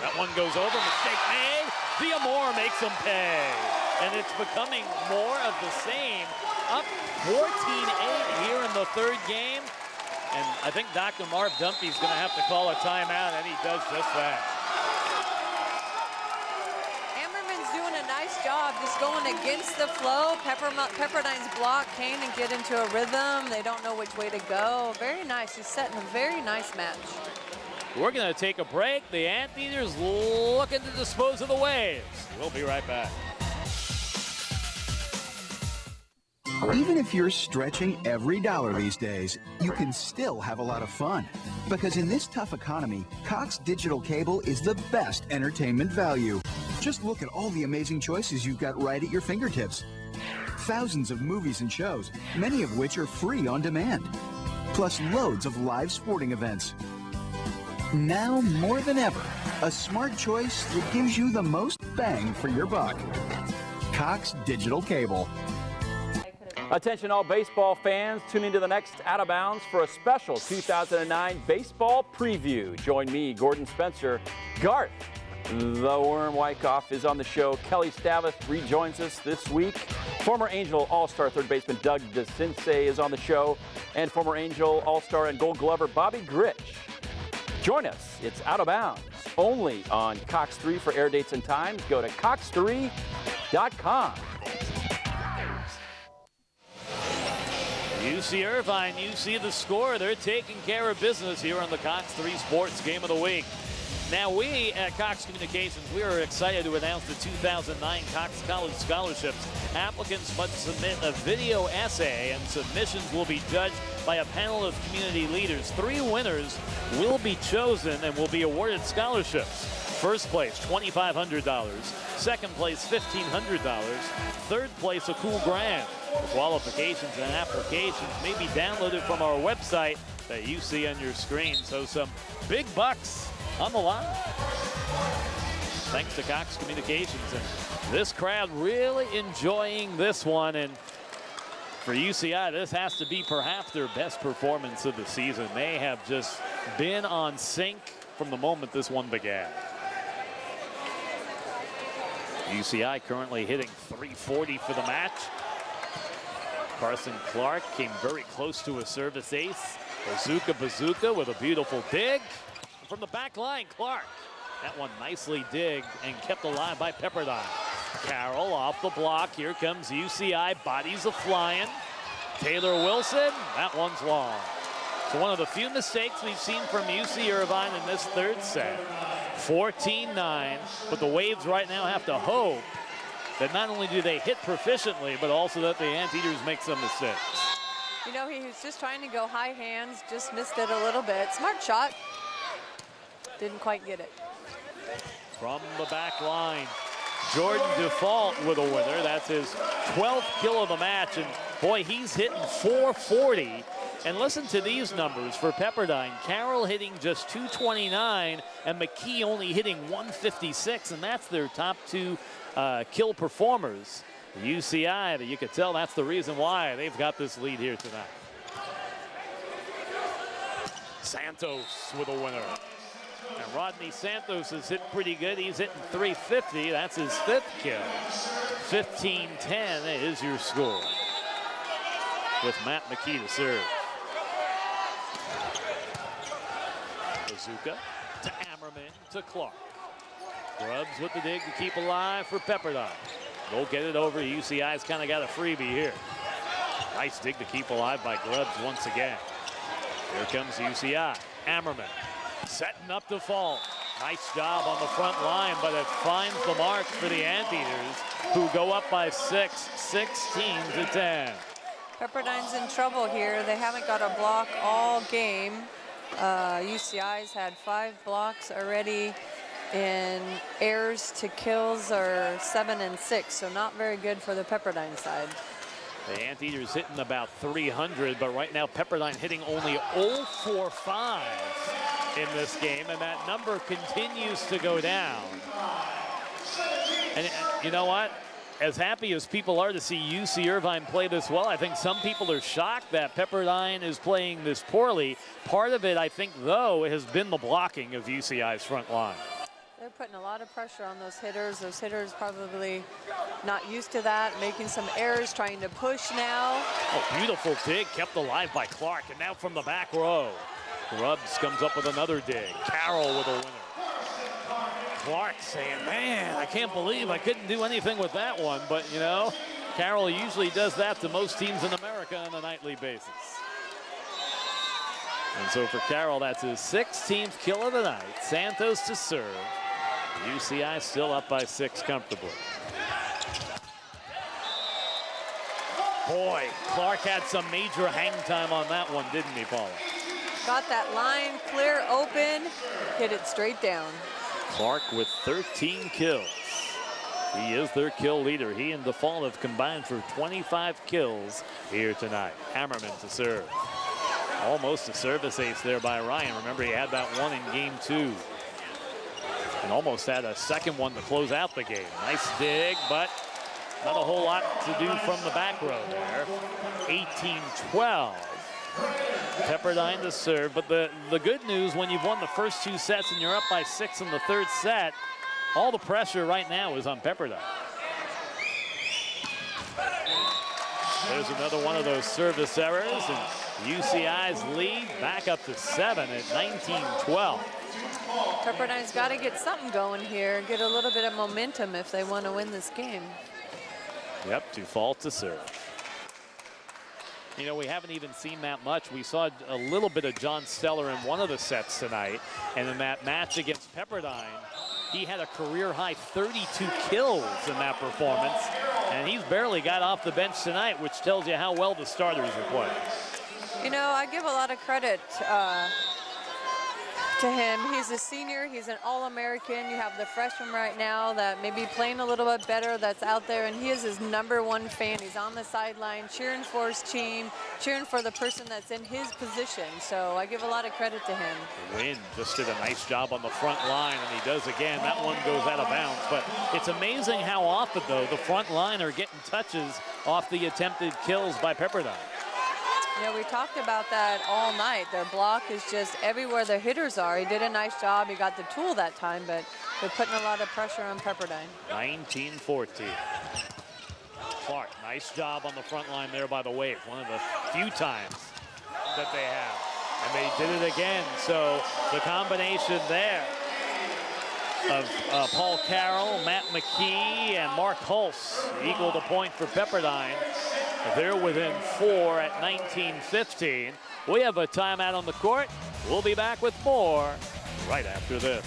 That one goes over, mistake made. Viamore makes them pay. And it's becoming more of the same. Up 14-8 here in the third game. And I think Dr. Marv Dumpy's going to have to call a timeout, and he does just that. Ammerman's doing a nice job just going against the flow. Pepperdine's block can't get into a rhythm. They don't know which way to go. Very nice. He's setting a very nice match. We're going to take a break. The Anteaters looking to dispose of the waves. We'll be right back. Even if you're stretching every dollar these days, you can still have a lot of fun. Because in this tough economy, Cox Digital Cable is the best entertainment value. Just look at all the amazing choices you've got right at your fingertips. Thousands of movies and shows, many of which are free on demand. Plus loads of live sporting events. Now more than ever, a smart choice that gives you the most bang for your buck. Cox Digital Cable. Attention all baseball fans, tune into the next Out of Bounds for a special 2009 baseball preview. Join me, Gordon Spencer. Garth, the Worm Wyckoff, is on the show. Kelly Stavith rejoins us this week. Former Angel All-Star third baseman Doug DeCinces is on the show. And former Angel All-Star and Gold Glover Bobby Grich. Join us. It's Out of Bounds, only on Cox 3 for air dates and times. Go to cox3.com. UC Irvine, you see the score. They're taking care of business here on the Cox 3 Sports Game of the Week. Now we at Cox Communications, we are excited to announce the 2009 Cox College Scholarships. Applicants must submit a video essay, and submissions will be judged by a panel of community leaders. 3 winners will be chosen and will be awarded scholarships. First place, $2,500. Second place, $1,500. Third place, a cool grand. The qualifications and applications may be downloaded from our website that you see on your screen. So some big bucks on the line. Thanks to Cox Communications. And this crowd really enjoying this one. And for UCI, this has to be perhaps their best performance of the season. They have just been on sync from the moment this one began. UCI currently hitting .340 for the match. Carson Clark came very close to a service ace. Bazooka with a beautiful dig. From the back line, Clark. That one nicely digged and kept alive by Pepperdine. Carroll off the block. Here comes UCI. Bodies a flying. Taylor Wilson. That one's long. So one of the few mistakes we've seen from UC Irvine in this third set. 14-9. But the Waves right now have to hope that not only do they hit proficiently, but also that the Anteaters make some mistakes. You know, he was just trying to go high hands, just missed it a little bit. Smart shot. Didn't quite get it. From the back line, Jordan Default with a winner. That's his 12th kill of the match. And boy, he's hitting .440. And listen to these numbers for Pepperdine. Carroll hitting just .229 and McKee only hitting .156. And that's their top 2 kill performers. The UCI, you could tell that's the reason why they've got this lead here tonight. Santos with a winner. And Rodney Santos has hit pretty good. He's hitting .350. That's his 5th kill. 15-10 is your score. With Matt McKee to serve. Bazooka to Ammerman to Clark. Grubbs with the dig to keep alive for Pepperdine. They'll get it over. UCI's kind of got a freebie here. Nice dig to keep alive by Grubbs once again. Here comes UCI. Ammerman setting up Default. Nice job on the front line, but it finds the mark for the Anteaters, who go up by 6, 16-10. Pepperdine's in trouble here. They haven't got a block all game. UCI's had 5 blocks already, and errors to kills are 7 and 6, so not very good for the Pepperdine side. The Anteaters hitting about 300, but right now Pepperdine hitting only 0-for-5 in this game, and that number continues to go down. And you know what? As happy as people are to see UC Irvine play this well, I think some people are shocked that Pepperdine is playing this poorly. Part of it, I think, though, has been the blocking of UCI's front line. They're putting a lot of pressure on those hitters. Those hitters probably not used to that, making some errors, trying to push now. Oh, beautiful dig, kept alive by Clark, and now from the back row. Grubbs comes up with another dig. Carroll with a winner. Clark saying, man, I can't believe I couldn't do anything with that one, but you know, Carroll usually does that to most teams in America on a nightly basis. And so for Carroll, that's his 16th kill of the night. Santos to serve. UCI still up by 6 comfortably. Boy, Clark had some major hang time on that one, didn't he, Paula? Got that line clear, open, hit it straight down. Clark with 13 kills. He is their kill leader. He and Default have combined for 25 kills here tonight. Hammerman to serve. Almost a service ace there by Ryan. Remember, he had that one in game 2. And almost had a second one to close out the game. Nice dig, but not a whole lot to do from the back row there. 18-12. Pepperdine to serve. But the good news, when you've won the first 2 sets and you're up by 6 in the 3rd set, all the pressure right now is on Pepperdine. There's another one of those service errors, and UCI's lead back up to 7 at 19-12. Pepperdine's got to get something going here, get a little bit of momentum if they want to win this game. Yep, Default to serve. You know, we haven't even seen that much. We saw a little bit of John Steller in one of the sets tonight, and in that match against Pepperdine, he had a career-high 32 kills in that performance, and he's barely got off the bench tonight, which tells you how well the starters are playing. You know, I give a lot of credit to him. He's a senior. He's an All-American. You have the freshman right now that may be playing a little bit better that's out there, and he is his #1 fan. He's on the sideline cheering for his team, cheering for the person that's in his position. So I give a lot of credit to him. Wynn just did a nice job on the front line, and he does again. That one goes out of bounds. But it's amazing how often, though, the front line are getting touches off the attempted kills by Pepperdine. Yeah, we talked about that all night. Their block is just everywhere their hitters are. He did a nice job. He got the tool that time, but they're putting a lot of pressure on Pepperdine. 19-14. Clark, nice job on the front line there by the Wave. One of the few times that they have. And they did it again. So the combination there of Paul Carroll, Matt McKee, and Mark Hulse equal the point for Pepperdine. They're within 4 at 19-15. We have a timeout on the court. We'll be back with more right after this.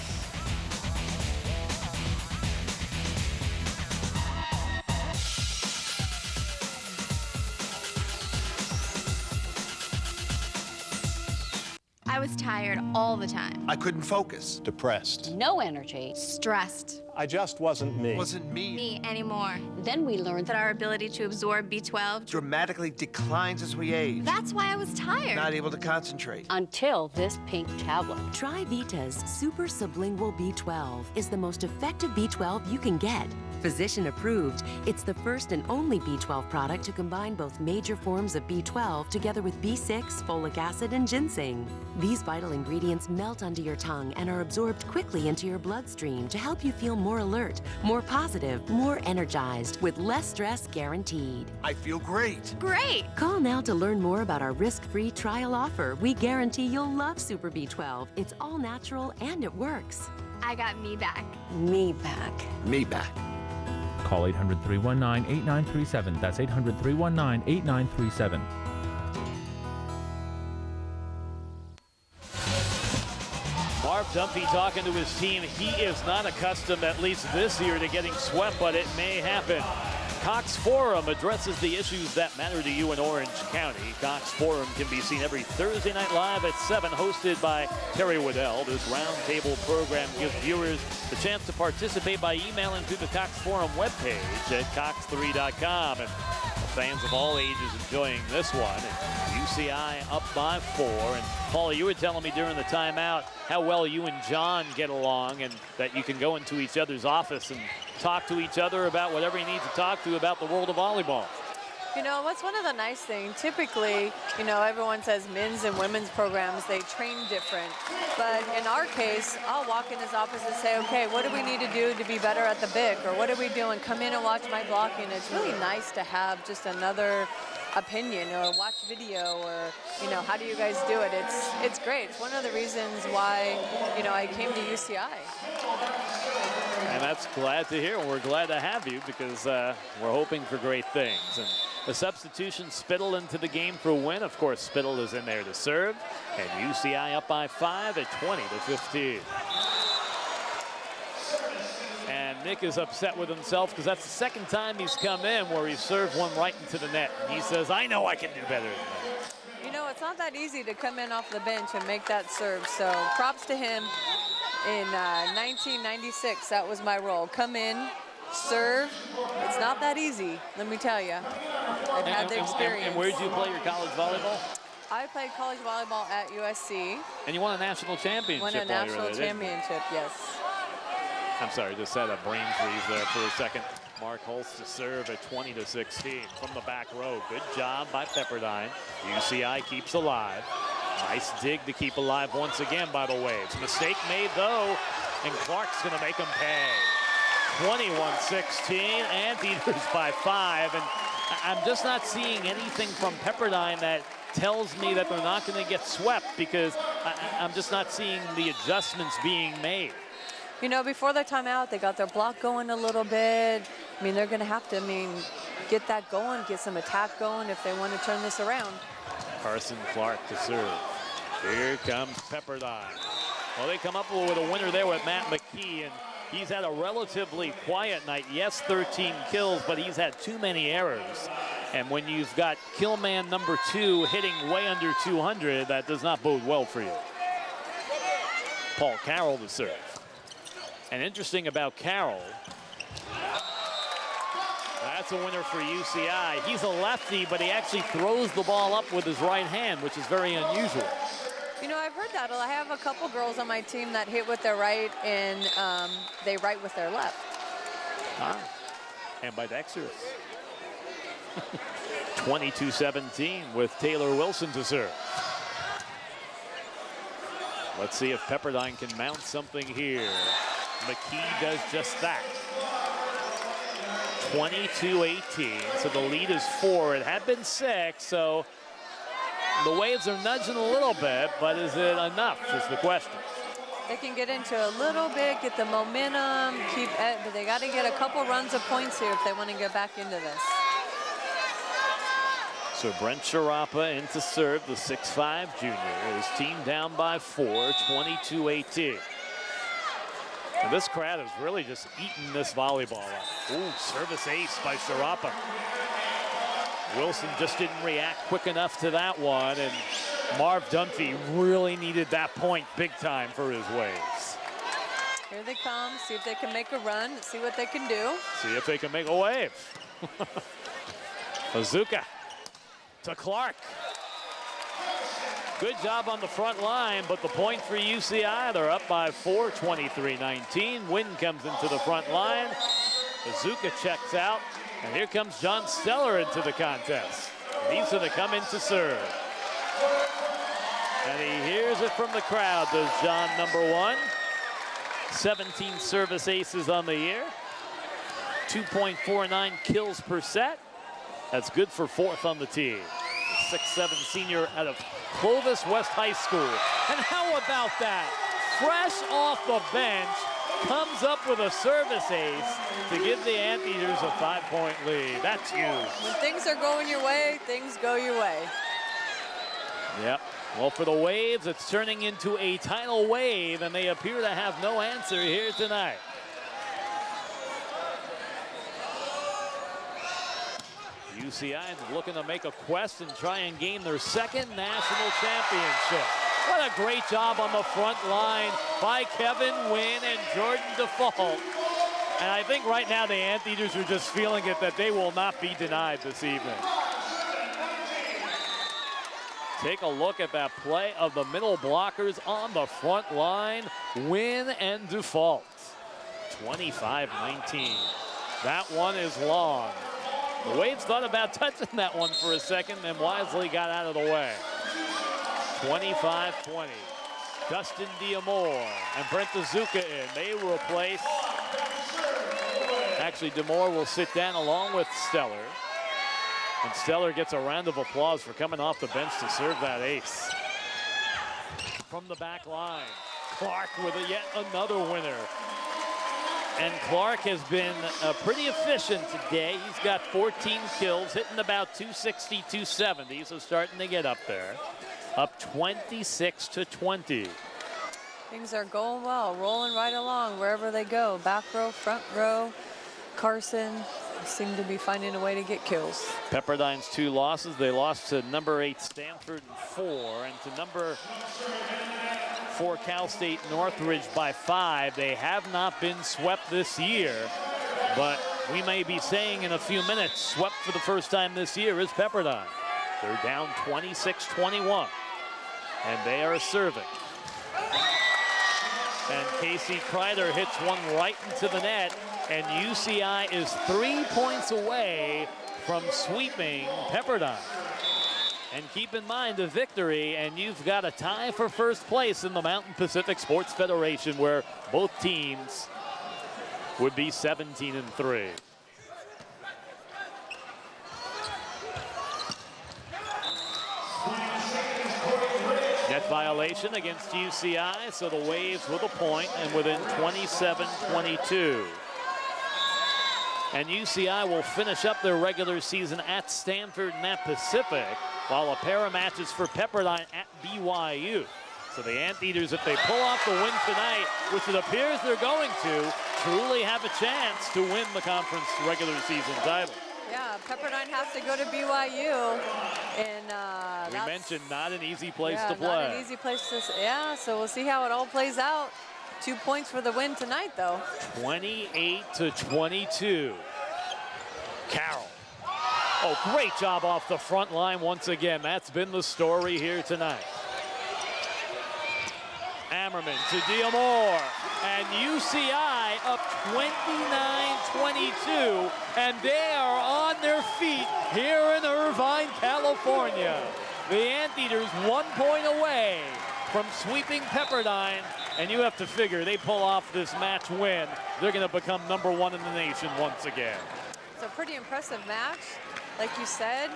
I was tired all the time. I couldn't focus. Depressed. No energy. Stressed. I just wasn't me. Wasn't me. Anymore. Then we learned That our ability to absorb B12 Dramatically declines as we age. That's why I was tired. Not able to concentrate. until this pink tablet. Try-Vita's Super Sublingual B12 is the most effective B12 you can get. Physician approved, it's the first and only B12 product to combine both major forms of B12 together with B6, folic acid, and ginseng. These vital ingredients melt under your tongue and are absorbed quickly into your bloodstream to help you feel more alert, more positive, more energized, with less stress guaranteed. I feel great. Great. Call now to learn more about our risk-free trial offer. We guarantee you'll love Super B12. It's all natural and it works. I got me back. Me back. Me back. Call 800-319-8937. That's 800-319-8937. Marv Dumpy talking to his team. He is not accustomed, at least this year, to getting swept, but it may happen. Cox Forum addresses the issues that matter to you in Orange County. Cox Forum can be seen every Thursday night live at 7, hosted by Terry Waddell. This roundtable program gives viewers the chance to participate by emailing through the Cox Forum webpage at cox3.com. And fans of all ages enjoying this one. And UCI up by 4. And Paul, you were telling me during the timeout how well you and John get along, and that you can go into each other's office and talk to each other about whatever you need to talk to about the world of volleyball. You know, what's one of the nice things? Typically, you know, everyone says men's and women's programs, they train different. But in our case, I'll walk in his office and say, okay, what do we need to do to be better at the BIC? Or what are we doing? Come in and watch my blocking. It's really nice to have just another opinion or watch video or, you know, how do you guys do it? It's great. It's one of the reasons why, you know, I came to UCI. And that's glad to hear. We're glad to have you because we're hoping for great things. And the substitution, Spittle into the game for a win. Of course, Spittle is in there to serve. And UCI up by 5 at 20-15. And Nick is upset with himself because that's the second time he's come in where he served one right into the net. He says, I know I can do better than that. You know, it's not that easy to come in off the bench and make that serve. So props to him. In 1996, that was my role. Come in, serve. It's not that easy, let me tell you. I've had the experience. And where did you play your college volleyball? I played college volleyball at USC. And you won a national championship. Won a national championship, yes. I'm sorry, just had a brain freeze there for a second. Mark Holst to serve at 20-16 from the back row. Good job by Pepperdine. UCI keeps alive. Nice dig to keep alive once again by the Waves. Mistake made though, and Clark's gonna make them pay. 21-16, Anteaters by 5, and I'm just not seeing anything from Pepperdine that tells me that they're not gonna get swept because I'm just not seeing the adjustments being made. You know, before their timeout, they got their block going a little bit. I mean, they're gonna have to, get that going, get some attack going if they want to turn this around. Carson Clark to serve. Here comes Pepperdine. Well, they come up with a winner there with Matt McKee, and he's had a relatively quiet night. Yes, 13 kills, but he's had too many errors. And when you've got kill man number 2 hitting way under 200, that does not bode well for you. Paul Carroll to serve. And interesting about Carroll, that's a winner for UCI. He's a lefty, but he actually throws the ball up with his right hand, which is very unusual. You know, I've heard that. I have a couple girls on my team that hit with their right and they right with their left. Ambidextrous. 22-17 with Taylor Wilson to serve. Let's see if Pepperdine can mount something here. McKee does just that. 22-18, so the lead is 4. It had been 6, so the Waves are nudging a little bit, but is it enough is the question. They can get into a little bit, get the momentum, but they got to get a couple runs of points here if they want to get back into this. So Brent Sharapa in to serve, the 6'5 junior. His team down by 4, 22-18. And this crowd is really just eating this volleyball up. Ooh, service ace by Sharapa. Wilson just didn't react quick enough to that one, and Marv Dunphy really needed that point big time for his Waves. Here they come, see if they can make a run, see what they can do. See if they can make a wave. Azuka to Clark. Good job on the front line, but the point for UCI, they're up by 4, 23-19. Wynn comes into the front line. Azuka checks out, and here comes John Steller into the contest. He's gonna come in to serve. And he hears it from the crowd, does John, number 1. 17 service aces on the year. 2.49 kills per set. That's good for 4th on the team. 6'7 senior out of Clovis West High School. And how about that? Fresh off the bench, comes up with a service ace to give the Anteaters a 5-point lead. That's huge. When things are going your way, things go your way. Yep. Well, for the Waves, it's turning into a tidal wave, and they appear to have no answer here tonight. UCI is looking to make a quest and try and gain their 2nd national championship. What a great job on the front line by Kevin Wynn and Jordan Default. And I think right now the Anteaters are just feeling it that they will not be denied this evening. Take a look at that play of the middle blockers on the front line. Wynn and Default. 25-19. That one is long. The Waves thought about touching that one for a second, and wisely got out of the way. 25-20. Dustin Diamore and Brent Azuka in. They replace. Actually, Diamore will sit down along with Stellar. And Stellar gets a round of applause for coming off the bench to serve that ace. From the back line, Clark with yet another winner. And Clark has been pretty efficient today. He's got 14 kills, hitting about 260, 270, so starting to get up there. Up 26-20. Things are going well, rolling right along wherever they go. Back row, front row. Carson seem to be finding a way to get kills. Pepperdine's 2 losses. They lost to number 8 Stanford in 4, and to number 4 Cal State Northridge by 5. They have not been swept this year, but we may be saying in a few minutes, swept for the first time this year is Pepperdine. They're down 26-21, and they are serving. And Casey Kreider hits one right into the net, and UCI is 3 points away from sweeping Pepperdine. And keep in mind a victory, and you've got a tie for first place in the Mountain Pacific Sports Federation, where both teams would be 17-3. Net violation against UCI, so the Waves with a point and within 27-22. And UCI will finish up their regular season at Stanford and at Pacific, while a pair of matches for Pepperdine at BYU. So the Anteaters, if they pull off the win tonight, which it appears they're going to, truly have a chance to win the conference regular season title. Yeah, Pepperdine has to go to BYU, and we mentioned not an easy place to play. Not an easy place to. Yeah, so we'll see how it all plays out. 2 points for the win tonight, though. 28-22. Carroll. Oh, great job off the front line once again. That's been the story here tonight. Ammerman to Diamore, and UCI up 29-22, and they are on their feet here in Irvine, California. The Anteaters 1 point away from sweeping Pepperdine, and you have to figure they pull off this match win, they're going to become #1 in the nation once again. It's a pretty impressive match, like you said,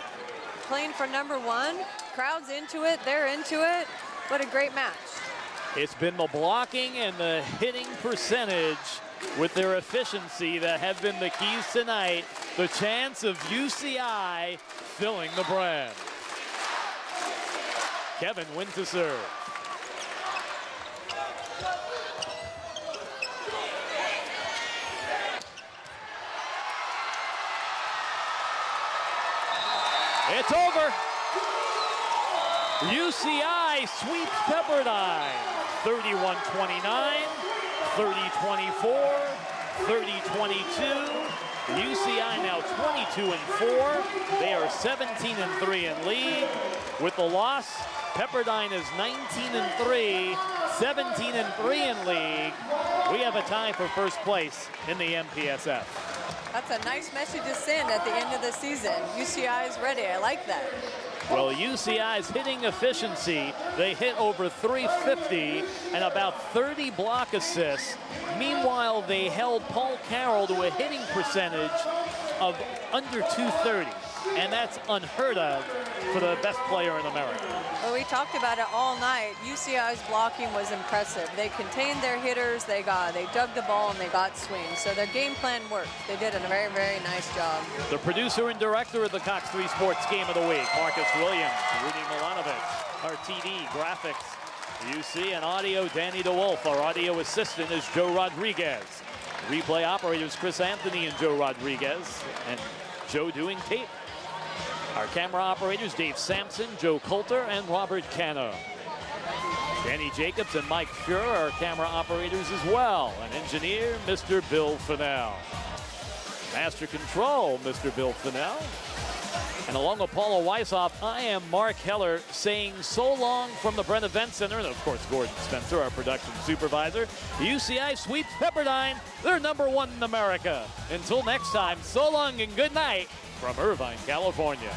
playing for #1. Crowd's into it, they're into it. What a great match. It's been the blocking and the hitting percentage with their efficiency that have been the keys tonight. The chance of UCI filling the brand. Kevin win to serve. It's over. UCI sweeps Pepperdine. 31-29, 30-24, 30-22. UCI now 22-4. They are 17-3 in league. With the loss, Pepperdine is 19-3, 17-3 in league. We have a tie for first place in the MPSF. That's a nice message to send at the end of the season. UCI is ready. I like that. Well, UCI's hitting efficiency, they hit over 350 and about 30 block assists. Meanwhile, they held Paul Carroll to a hitting percentage of under 230, and that's unheard of for the best player in America. Well, we talked about it all night. UCI's blocking was impressive. They contained their hitters, they dug the ball, and they got swings. So their game plan worked. They did a very, very nice job. The producer and director of the Cox 3 Sports Game of the Week, Marcus Williams, Rudy Milanovic, our TV, graphics, UC, and audio, Danny DeWolf. Our audio assistant is Joe Rodriguez. Replay operators, Chris Anthony and Joe Rodriguez, and Joe doing tape. Our camera operators, Dave Sampson, Joe Coulter, and Robert Cano. Danny Jacobs and Mike Fuhrer are camera operators as well. And engineer, Mr. Bill Fennell. Master control, Mr. Bill Fennell. And along with Paula Weishoff, I am Mark Heller saying so long from the Brent Event Center. And of course, Gordon Spencer, our production supervisor. UCI sweeps Pepperdine. They're #1 in America. Until next time, so long and good night from Irvine, California.